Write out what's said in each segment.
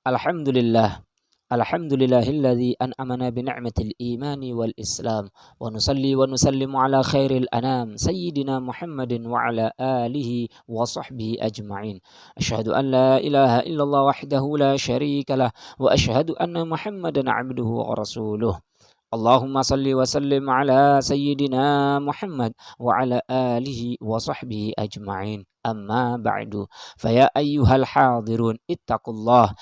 Alhamdulillah. Alhamdulillahilladzi an'amana bi ni'matil imani wal islam wa nusalli wa nusallimu ala khairil anam sayyidina Muhammadin wa ala alihi wa sahbihi ajma'in. Asyhadu an la ilaha illallah wahdahu la syarika lah wa asyhadu anna Muhammadan 'abduhu wa rasuluh. Allahumma salli wa sallim ala sayyidina Muhammad wa ala alihi wa sahbihi ajma'in. Amma ba'du. Faya ayyuhal hadirun ittaqullah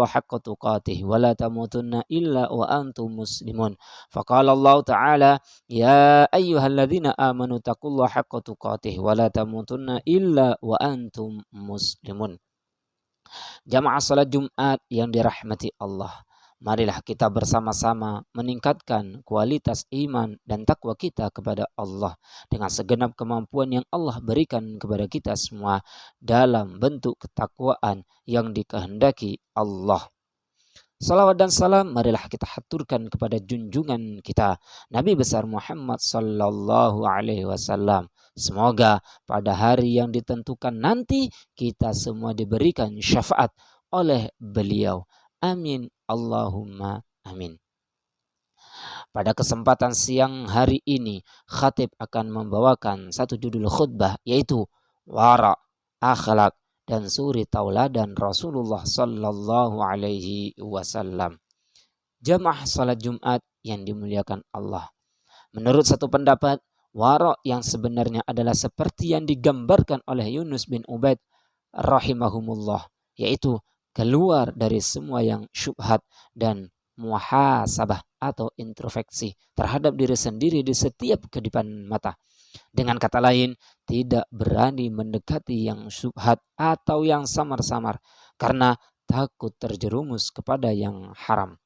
haqqa tuqatih wa la tamutunna illa wa antum muslimun. Faqala Allah Ta'ala ya ayyuhalladzina amanu taqullah haqqa tuqatih wa la tamutunna illa wa antum muslimun. Jamaah salat Jumat yang dirahmati Allah, marilah kita bersama-sama meningkatkan kualitas iman dan takwa kita kepada Allah dengan segenap kemampuan yang Allah berikan kepada kita semua dalam bentuk ketakwaan yang dikehendaki Allah. Salawat dan salam marilah kita haturkan kepada junjungan kita Nabi besar Muhammad sallallahu alaihi wasallam. Semoga pada hari yang ditentukan nanti kita semua diberikan syafaat oleh beliau. Amin. Allahumma amin. Pada kesempatan siang hari ini, khatib akan membawakan satu judul khutbah, yaitu wara, akhlak, dan suri tauladan Rasulullah sallallahu alaihi wasallam. Jamaah salat Jumat yang dimuliakan Allah. Menurut satu pendapat, wara yang sebenarnya adalah seperti yang digambarkan oleh Yunus bin Ubaid rahimahumullah, yaitu keluar dari semua yang syubhat dan muhasabah atau introspeksi terhadap diri sendiri di setiap kedipan mata. Dengan kata lain, tidak berani mendekati yang syubhat atau yang samar-samar karena takut terjerumus kepada yang haram.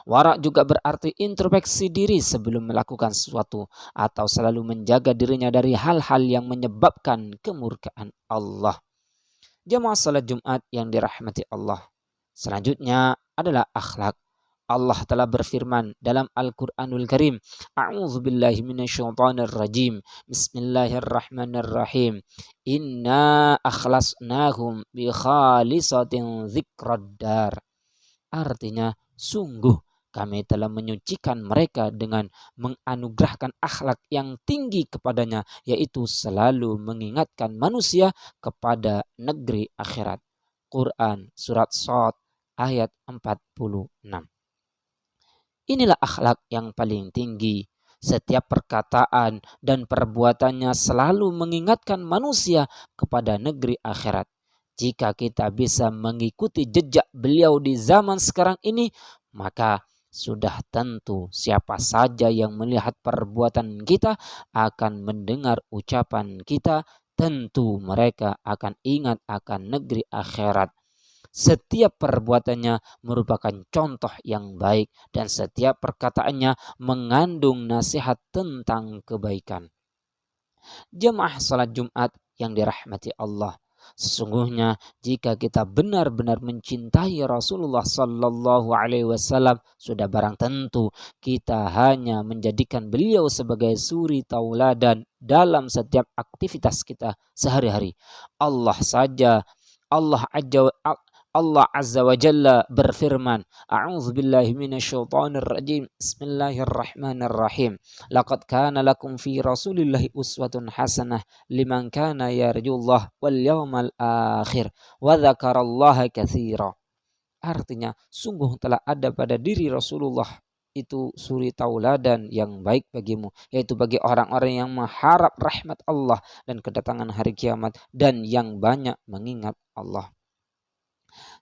Wara juga berarti introspeksi diri sebelum melakukan sesuatu atau selalu menjaga dirinya dari hal-hal yang menyebabkan kemurkaan Allah. Jamaah salat Jumat yang dirahmati Allah. Selanjutnya adalah akhlak. Allah telah berfirman dalam Al-Quranul Karim, A'udzubillahi minasyaitonir rajim. Bismillahirrahmanirrahim. Inna akhlasnahum bi khalisatin dzikraddar. Artinya, sungguh kami telah menyucikan mereka dengan menganugerahkan akhlak yang tinggi kepadanya, yaitu selalu mengingatkan manusia kepada negeri akhirat. Quran Surat Shad ayat 46. Inilah akhlak yang paling tinggi. Setiap perkataan dan perbuatannya selalu mengingatkan manusia kepada negeri akhirat. Jika kita bisa mengikuti jejak beliau di zaman sekarang ini, maka sudah tentu siapa saja yang melihat perbuatan kita akan mendengar ucapan kita, tentu mereka akan ingat akan negeri akhirat. Setiap perbuatannya merupakan contoh yang baik dan setiap perkataannya mengandung nasihat tentang kebaikan. Jemaah salat Jumat yang dirahmati Allah, sesungguhnya jika kita benar-benar mencintai Rasulullah sallallahu alaihi wasallam, sudah barang tentu kita hanya menjadikan beliau sebagai suri tauladan dalam setiap aktivitas kita sehari-hari. Allah Azza wa Jalla berfirman, A'udzubillahi minasyaitonir rajim. Bismillahirrahmanirrahim. Laqad kana lakum fi Rasulillahi uswatun hasanah liman kana yarjullah wal yawmal akhir wa dzakarallaha katsira. Artinya, sungguh telah ada pada diri Rasulullah itu suri tauladan yang baik bagimu, yaitu bagi orang-orang yang mengharap rahmat Allah dan kedatangan hari kiamat dan yang banyak mengingat Allah.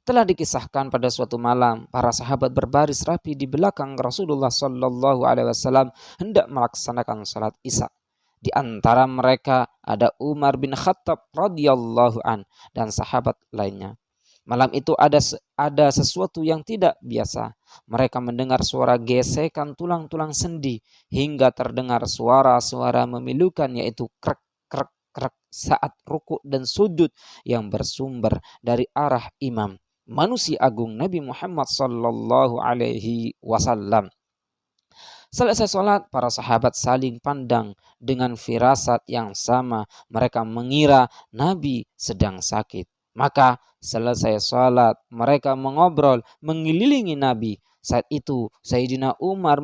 Telah dikisahkan pada suatu malam, para sahabat berbaris rapi di belakang Rasulullah sallallahu alaihi wasallam hendak melaksanakan salat Isya. Di antara mereka ada Umar bin Khattab radhiyallahu an dan sahabat lainnya. Malam itu ada sesuatu yang tidak biasa. Mereka mendengar suara gesekan tulang-tulang sendi hingga terdengar suara-suara memilukan, yaitu krek krek krek saat rukuk dan sujud yang bersumber dari arah imam manusia agung Nabi Muhammad sallallahu alaihi wasallam. Selesai sholat, para sahabat saling pandang dengan firasat yang sama. Mereka mengira Nabi sedang sakit. Maka selesai sholat, mereka mengobrol, mengelilingi Nabi. Saat itu Sayyidina Umar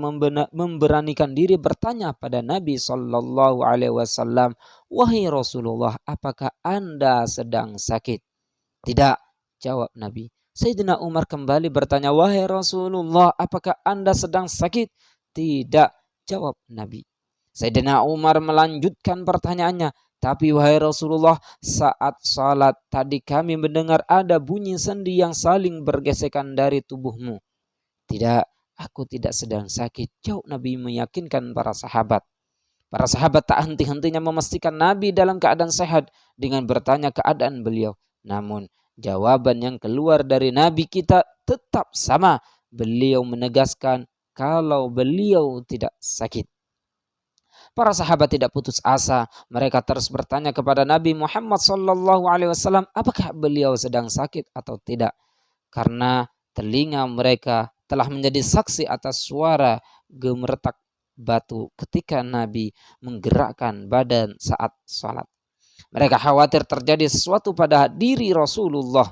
memberanikan diri bertanya pada Nabi Sallallahu Alaihi Wasallam, "Wahai Rasulullah, apakah Anda sedang sakit?" "Tidak," jawab Nabi. Sayyidina Umar kembali bertanya, "Wahai Rasulullah, apakah Anda sedang sakit?" "Tidak," jawab Nabi. Sayyidina Umar melanjutkan pertanyaannya, "Tapi wahai Rasulullah, saat salat tadi kami mendengar ada bunyi sendi yang saling bergesekan dari tubuhmu." "Tidak, aku tidak sedang sakit," jawab Nabi meyakinkan para sahabat. Para sahabat tak henti-hentinya memastikan Nabi dalam keadaan sehat dengan bertanya keadaan beliau. Namun jawaban yang keluar dari Nabi kita tetap sama. Beliau menegaskan kalau beliau tidak sakit. Para sahabat tidak putus asa. Mereka terus bertanya kepada Nabi Muhammad SAW, apakah beliau sedang sakit atau tidak. Karena telinga mereka telah menjadi saksi atas suara gemeretak batu ketika Nabi menggerakkan badan saat sholat. Mereka khawatir terjadi sesuatu pada diri Rasulullah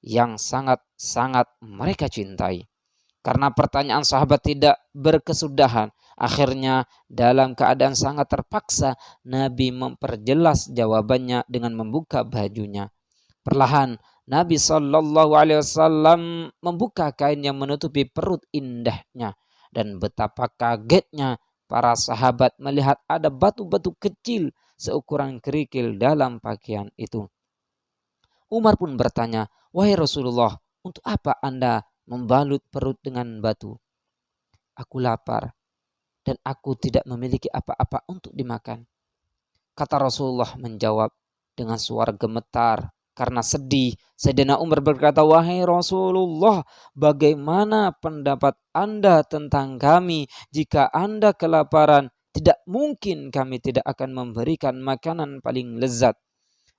yang sangat-sangat mereka cintai. Karena pertanyaan sahabat tidak berkesudahan, akhirnya dalam keadaan sangat terpaksa Nabi memperjelas jawabannya dengan membuka bajunya. Perlahan Nabi Shallallahu Alaihi Wasallam membuka kain yang menutupi perut indahnya, dan betapa kagetnya para sahabat melihat ada batu-batu kecil seukuran kerikil dalam pakaian itu. Umar pun bertanya, "Wahai Rasulullah, untuk apa Anda membalut perut dengan batu?" "Aku lapar dan aku tidak memiliki apa-apa untuk dimakan," kata Rasulullah menjawab dengan suara gemetar karena sedih. Sayyidina Umar berkata, "Wahai Rasulullah, bagaimana pendapat Anda tentang kami? Jika Anda kelaparan, tidak mungkin kami tidak akan memberikan makanan paling lezat."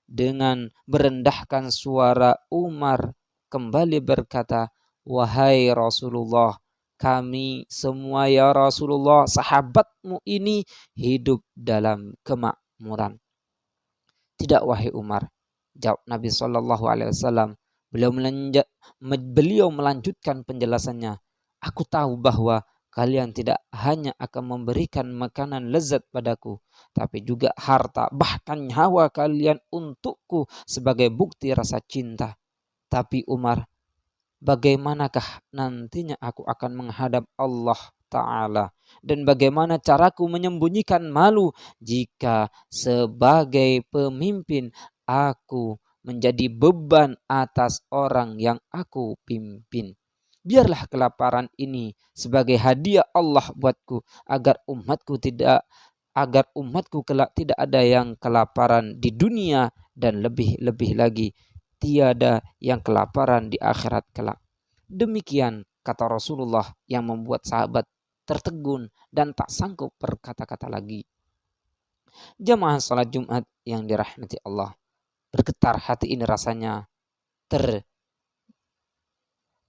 Dengan merendahkan suara, Umar kembali berkata, "Wahai Rasulullah, kami semua ya Rasulullah, sahabatmu ini hidup dalam kemakmuran." "Tidak wahai Umar," jawab Nabi SAW. Beliau melanjutkan penjelasannya, "Aku tahu bahwa kalian tidak hanya akan memberikan makanan lezat padaku, tapi juga harta, bahkan nyawa kalian untukku sebagai bukti rasa cinta. Tapi Umar, bagaimanakah nantinya aku akan menghadap Allah Ta'ala? Dan bagaimana caraku menyembunyikan malu jika sebagai pemimpin aku menjadi beban atas orang yang aku pimpin? Biarlah kelaparan ini sebagai hadiah Allah buatku agar umatku kelak tidak ada yang kelaparan di dunia, dan lebih-lebih lagi tiada yang kelaparan di akhirat kelak." Demikian kata Rasulullah yang membuat sahabat tertegun dan tak sanggup berkata-kata lagi. Jamaah salat Jumat yang dirahmati Allah, bergetar hati ini rasanya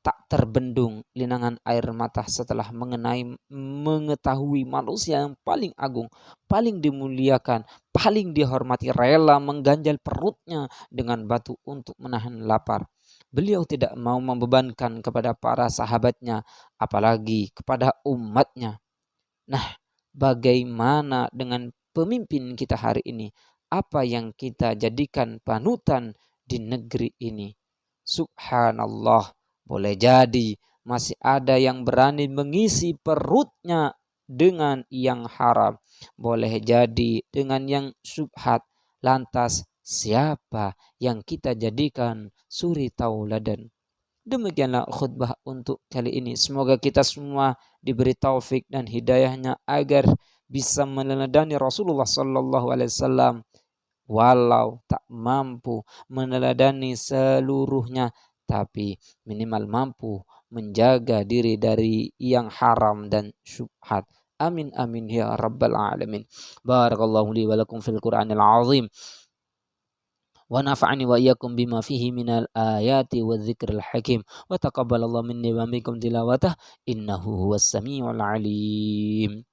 tak terbendung linangan air mata setelah mengetahui manusia yang paling agung, paling dimuliakan, paling dihormati rela mengganjal perutnya dengan batu untuk menahan lapar. Beliau tidak mau membebankan kepada para sahabatnya, apalagi kepada umatnya. Nah, bagaimana dengan pemimpin kita hari ini? Apa yang kita jadikan panutan di negeri ini? Subhanallah, boleh jadi masih ada yang berani mengisi perutnya dengan yang haram. Boleh jadi dengan yang syubhat. Lantas siapa yang kita jadikan suri tauladan? Demikianlah khutbah untuk kali ini. Semoga kita semua diberi taufik dan hidayahnya agar bisa meneladani Rasulullah Sallallahu Alaihi Wasallam, walau tak mampu meneladani seluruhnya, tapi minimal mampu menjaga diri dari yang haram dan syubhat. Amin amin ya rabbal alamin. Barakallahu li wa lakum fil Qur'anil azim. Wa nafa'ani wa iyyakum bima fihi minal ayati wadh-dhikril hakim. Wa taqabbalallahu minni wa minkum tilawatah innahu huwas samiul alim.